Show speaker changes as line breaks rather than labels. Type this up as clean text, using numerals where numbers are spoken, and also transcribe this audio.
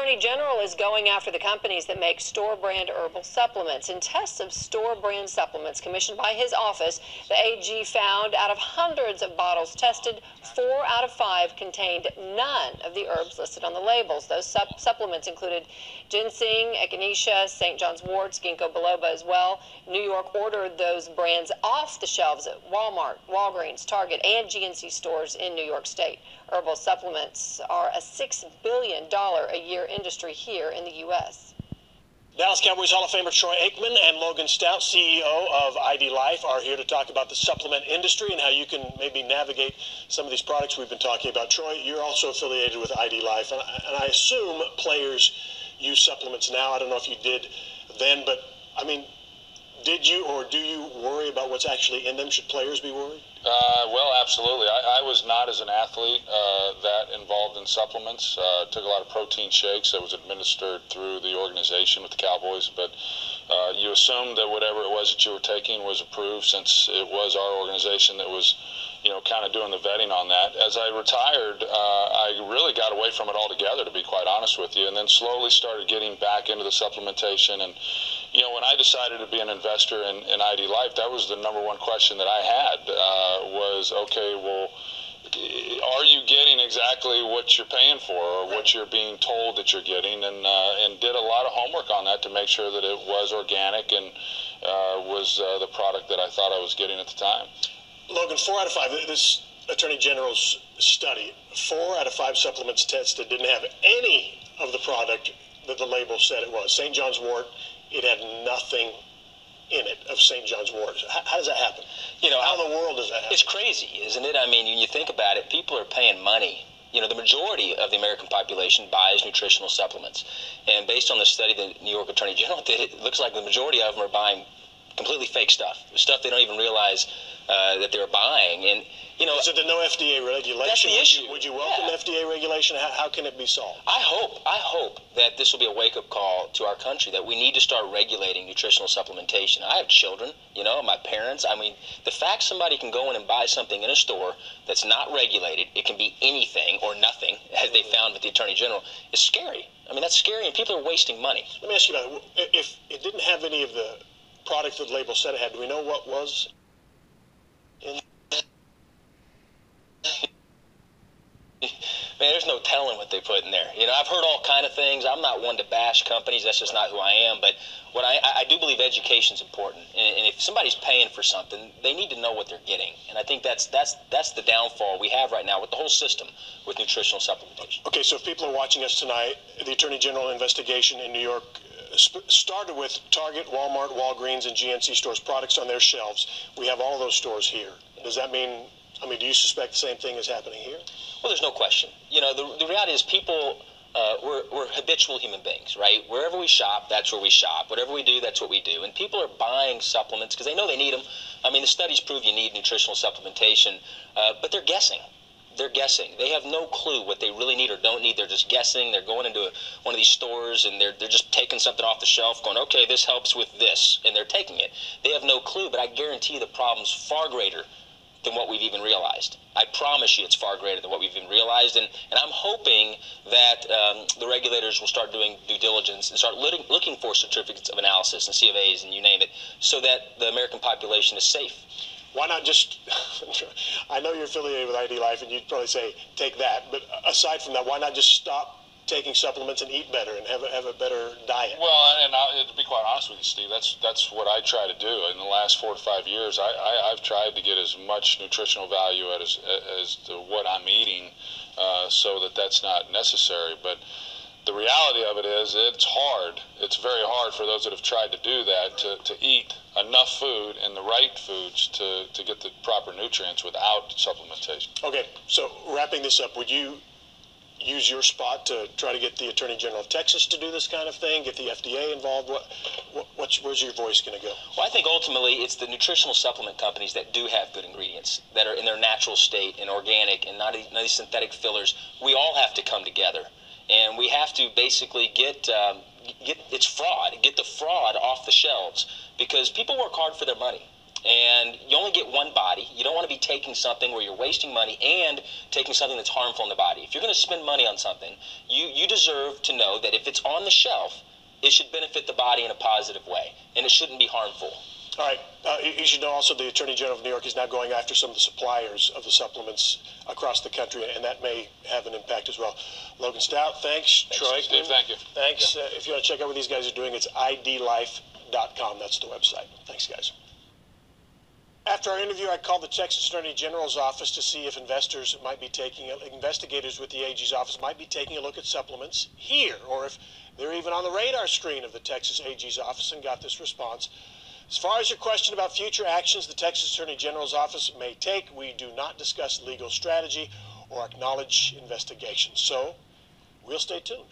Attorney General is going after the companies that make store-brand herbal supplements. In tests of store-brand supplements commissioned by his office, the AG found out of hundreds of bottles tested, 4 out of 5 contained none of the herbs listed on the labels. Those supplements included ginseng, echinacea, St. John's wort, ginkgo biloba as well. New York ordered those brands off the shelves at Walmart, Walgreens, Target, and GNC stores in New York State. Herbal supplements are a $6 billion a year industry here in the U.S.
Dallas Cowboys Hall of Famer Troy Aikman and Logan Stout, CEO of ID Life, are here to talk about the supplement industry and how you can maybe navigate some of these products we've been talking about. Troy, you're also affiliated with ID Life, and I assume players use supplements now. I don't know if you did then, but I mean, did you or do you worry about what's actually in them? Should players be worried?
Well, absolutely. I was not, as an athlete, that involved in supplements. Took a lot of protein shakes that was administered through the organization with the Cowboys, but you assumed that whatever it was that you were taking was approved, since it was our organization that was, kind of doing the vetting on that. As I retired, I really got away from it altogether, to be quite honest with you, and then slowly started getting back into the supplementation. And when I decided to be an investor in ID Life, that was the number one question that I had, was, okay, well, are you getting exactly what you're paying for, or what you're being told that you're getting? And did a lot of homework on that to make sure that it was organic and was the product that I thought I was getting at the time.
Logan, 4 out of 5, this Attorney General's study, 4 out of 5 supplements tested didn't have any of the product that the label said it was. St. John's wort, it had nothing in it of St. John's wort. How does that happen? How in the world does that happen?
It's crazy, isn't it? I mean, when you think about it, people are paying money. The majority of the American population buys nutritional supplements. And based on the study the New York Attorney General did, it looks like the majority of them are buying completely fake stuff they don't even realize that they're buying. And
is it the no FDA regulation?
That's the issue.
Would you welcome FDA regulation? How can it be solved?
I hope that this will be a wake-up call to our country, that we need to start regulating nutritional supplementation. I have children, my parents. I mean, the fact somebody can go in and buy something in a store that's not regulated, it can be anything or nothing, as they found with the Attorney General, is scary. I mean, that's scary, and people are wasting money.
Let me ask you about it. If it didn't have any of the product that the label said it had, do we know what was in?
Man, there's no telling what they put in there. I've heard all kind of things. I'm not one to bash companies. That's just not who I am. But what I do believe education is important. And if somebody's paying for something, they need to know what they're getting. And I think that's the downfall we have right now with the whole system with nutritional supplementation.
Okay, so if people are watching us tonight, the Attorney General investigation in New York started with Target, Walmart, Walgreens, and GNC stores, products on their shelves. We have all of those stores here. Does that mean, do you suspect the same thing is happening here?
Well, there's no question. The reality is people, we're habitual human beings, right? Wherever we shop, that's where we shop. Whatever we do, that's what we do. And people are buying supplements because they know they need them. The studies prove you need nutritional supplementation, but they're guessing. They're guessing. They have no clue what they really need or don't need. They're just guessing. They're going into one of these stores and they're just taking something off the shelf, going, okay, this helps with this, and they're taking it. They have no clue, but I guarantee you the problem's far greater than what we've even realized. I promise you it's far greater than what we've even realized, and I'm hoping that the regulators will start doing due diligence and start looking for certificates of analysis and C of A's and you name it, so that the American population is safe.
Why not just, I know you're affiliated with ID Life and you'd probably say take that, but aside from that, why not just stop taking supplements and eat better and have a better diet?
Well, and to be quite honest with you, Steve, that's what I try to do. In the last 4 to 5 years, I've tried to get as much nutritional value as to what I'm eating, so that's not necessary. But the reality of it is it's hard. It's very hard for those that have tried to do that to eat enough food and the right foods to get the proper nutrients without supplementation.
Okay, so wrapping this up, would you use your spot to try to get the Attorney General of Texas to do this kind of thing, get the FDA involved? Where's your voice going to go?
Well, I think ultimately it's the nutritional supplement companies that do have good ingredients, that are in their natural state and organic and not these synthetic fillers. We all have to come together, and we have to basically get it's fraud, get the fraud off the shelves, because people work hard for their money. And you only get one body. You don't want to be taking something where you're wasting money and taking something that's harmful in the body. If you're going to spend money on something, you deserve to know that if it's on the shelf, it should benefit the body in a positive way, and it shouldn't be harmful.
All right. You should know also the Attorney General of New York is now going after some of the suppliers of the supplements across the country, and that may have an impact as well. Logan Stout, thanks. Troy,
Steve, thank you.
Thanks. If you want to check out what these guys are doing, it's liveidlife.com. That's the website. Thanks, guys. After our interview, I called the Texas Attorney General's office to see if investigators with the AG's office might be taking a look at supplements here, or if they're even on the radar screen of the Texas AG's office, and got this response. As far as your question about future actions the Texas Attorney General's office may take, we do not discuss legal strategy or acknowledge investigations. So we'll stay tuned.